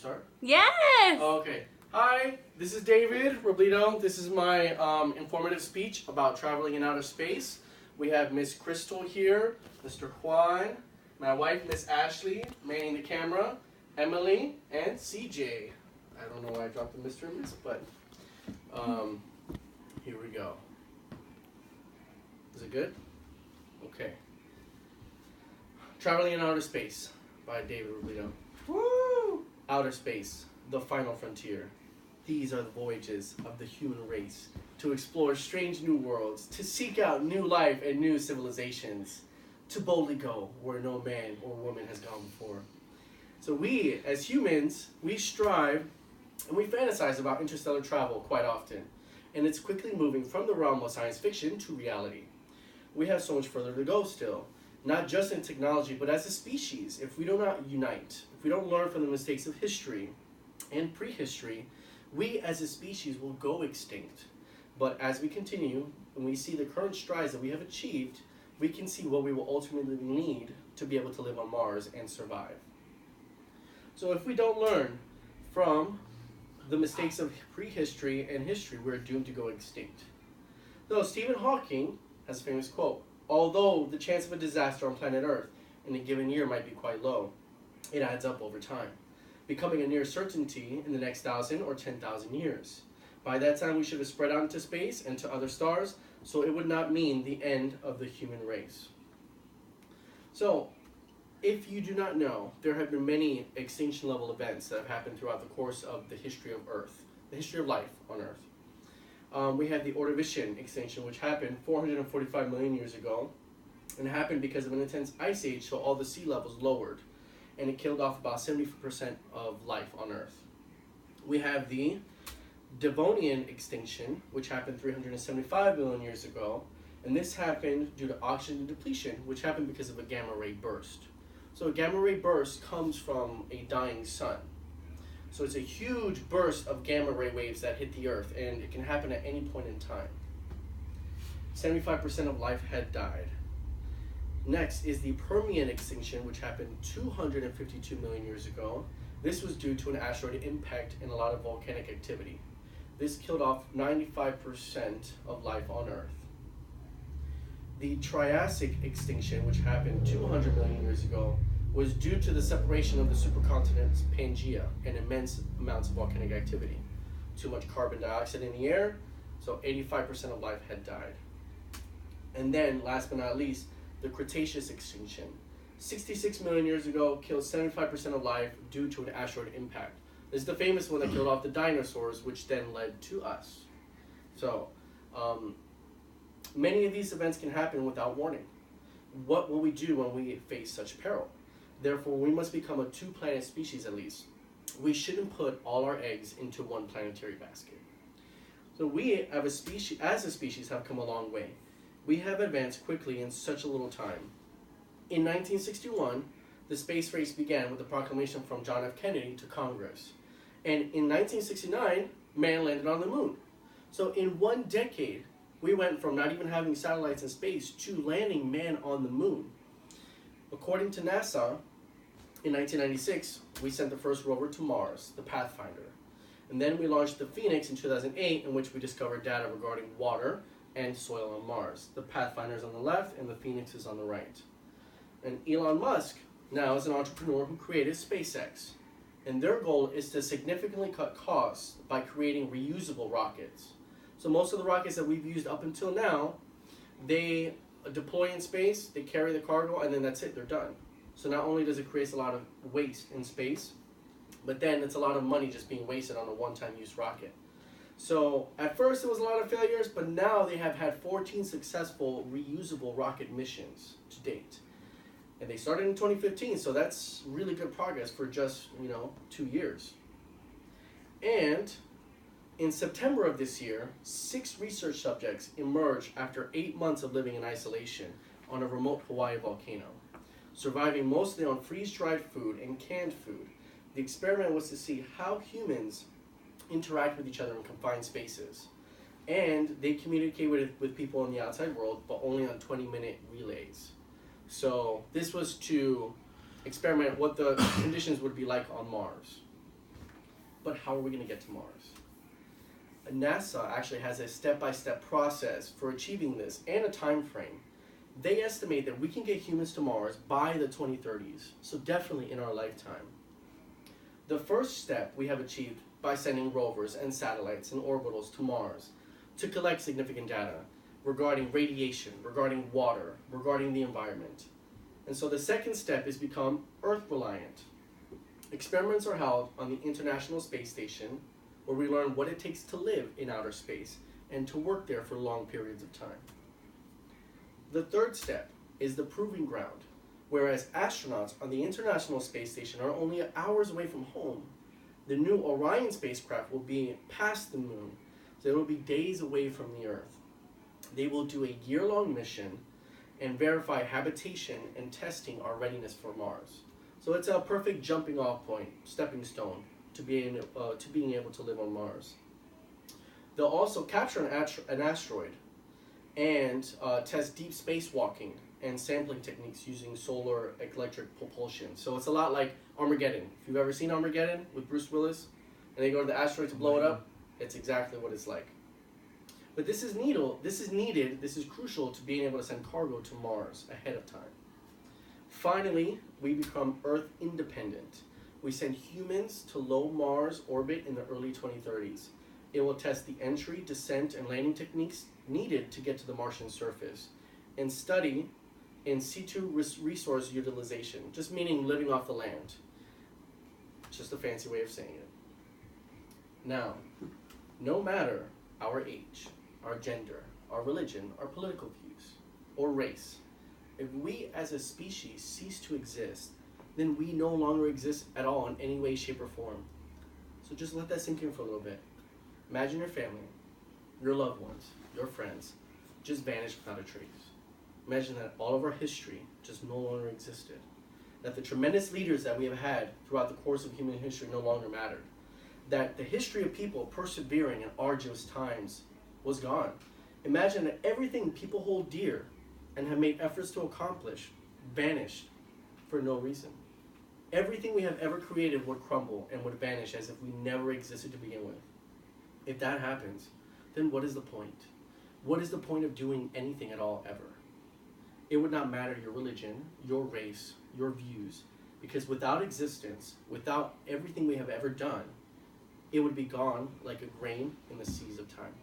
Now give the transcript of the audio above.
start? Yes! Okay. Hi, this is David Robledo. This is my informative speech about traveling in outer space. We have Miss Crystal here, Mr. Juan, my wife, Miss Ashley, manning the camera, Emily, and CJ. I don't know why I dropped the Mr. and Miss, but here we go. Is it good? Okay. Traveling in Outer Space by David Robledo. Woo! Outer space, the final frontier. These are the voyages of the human race, to explore strange new worlds, to seek out new life and new civilizations, to boldly go where no man or woman has gone before. So we, as humans, we strive and we fantasize about interstellar travel quite often, and it's quickly moving from the realm of science fiction to reality. We have so much further to go still, not just in technology, but as a species. If we do not unite, if we don't learn from the mistakes of history and prehistory, we as a species will go extinct. But as we continue, and we see the current strides that we have achieved, we can see what we will ultimately need to be able to live on Mars and survive. So if we don't learn from the mistakes of prehistory and history, we're doomed to go extinct. Though Stephen Hawking has a famous quote, "Although the chance of a disaster on planet Earth in a given year might be quite low, it adds up over time, becoming a near certainty in the next 1,000 or 10,000 years. By that time, we should have spread out into space and to other stars, so it would not mean the end of the human race." So, if you do not know, there have been many extinction-level events that have happened throughout the course of the history of Earth, the history of life on Earth. We had the Ordovician extinction, which happened 445 million years ago, and it happened because of an intense ice age, so all the sea levels lowered, and it killed off about 70% of life on Earth. We have the Devonian extinction, which happened 375 million years ago, and this happened due to oxygen depletion, which happened because of a gamma-ray burst. So a gamma-ray burst comes from a dying sun. So it's a huge burst of gamma ray waves that hit the Earth, and it can happen at any point in time. 75% of life had died. Next is the Permian Extinction, which happened 252 million years ago. This was due to an asteroid impact and a lot of volcanic activity. This killed off 95% of life on Earth. The Triassic Extinction, which happened 200 million years ago, was due to the separation of the supercontinents Pangaea and immense amounts of volcanic activity. Too much carbon dioxide in the air, so 85% of life had died. And then, last but not least, the Cretaceous Extinction. 66 million years ago, killed 75% of life due to an asteroid impact. This is the famous one that killed off the dinosaurs, which then led to us. So, many of these events can happen without warning. What will we do when we face such peril? Therefore, we must become a two-planet species at least. We shouldn't put all our eggs into one planetary basket. So we, as a species, have come a long way. We have advanced quickly in such a little time. In 1961, the space race began with the proclamation from John F. Kennedy to Congress. And in 1969, man landed on the moon. So in one decade, we went from not even having satellites in space to landing man on the moon. According to NASA, in 1996, we sent the first rover to Mars, the Pathfinder. And then we launched the Phoenix in 2008, in which we discovered data regarding water and soil on Mars. The Pathfinder is on the left and the Phoenix is on the right. And Elon Musk now is an entrepreneur who created SpaceX. And their goal is to significantly cut costs by creating reusable rockets. So most of the rockets that we've used up until now, they deploy in space, they carry the cargo, and then that's it, they're done. So not only does it create a lot of waste in space, but then it's a lot of money just being wasted on a one-time use rocket. So at first it was a lot of failures, but now they have had 14 successful reusable rocket missions to date. And they started in 2015, so that's really good progress for just, 2 years. And in September of this year, 6 research subjects emerged after 8 months of living in isolation on a remote Hawaii volcano, surviving mostly on freeze-dried food and canned food. The experiment was to see how humans interact with each other in confined spaces. And they communicate with people in the outside world, but only on 20-minute relays. So this was to experiment what the conditions would be like on Mars. But how are we going to get to Mars? NASA actually has a step-by-step process for achieving this and a time frame. They estimate that we can get humans to Mars by the 2030s, so definitely in our lifetime. The first step we have achieved by sending rovers and satellites and orbitals to Mars to collect significant data regarding radiation, regarding water, regarding the environment. And so the second step is become Earth-reliant. Experiments are held on the International Space Station, where we learn what it takes to live in outer space and to work there for long periods of time. The third step is the proving ground, whereas astronauts on the International Space Station are only hours away from home. The new Orion spacecraft will be past the moon, so it will be days away from the Earth. They will do a year-long mission and verify habitation and testing our readiness for Mars. So it's a perfect jumping off point, stepping stone, to being able to live on Mars. They'll also capture an asteroid and test deep spacewalking and sampling techniques using solar electric propulsion. So it's a lot like Armageddon. If you've ever seen Armageddon with Bruce Willis, and they go to the asteroid to blow it up, it's exactly what it's like. But this is crucial to being able to send cargo to Mars ahead of time. Finally, we become Earth independent. We send humans to low Mars orbit in the early 2030s. It will test the entry, descent, and landing techniques needed to get to the Martian surface and study in situ resource utilization, just meaning living off the land. Just a fancy way of saying it. Now, no matter our age, our gender, our religion, our political views, or race, if we as a species cease to exist, then we no longer exist at all in any way, shape, or form. So just let that sink in for a little bit. Imagine your family, your loved ones, your friends, just vanished without a trace. Imagine that all of our history just no longer existed. That the tremendous leaders that we have had throughout the course of human history no longer mattered. That the history of people persevering in arduous times was gone. Imagine that everything people hold dear and have made efforts to accomplish vanished for no reason. Everything we have ever created would crumble and would vanish as if we never existed to begin with. If that happens, then what is the point? What is the point of doing anything at all ever? It would not matter your religion, your race, your views, because without existence, without everything we have ever done, it would be gone like a grain in the seas of time.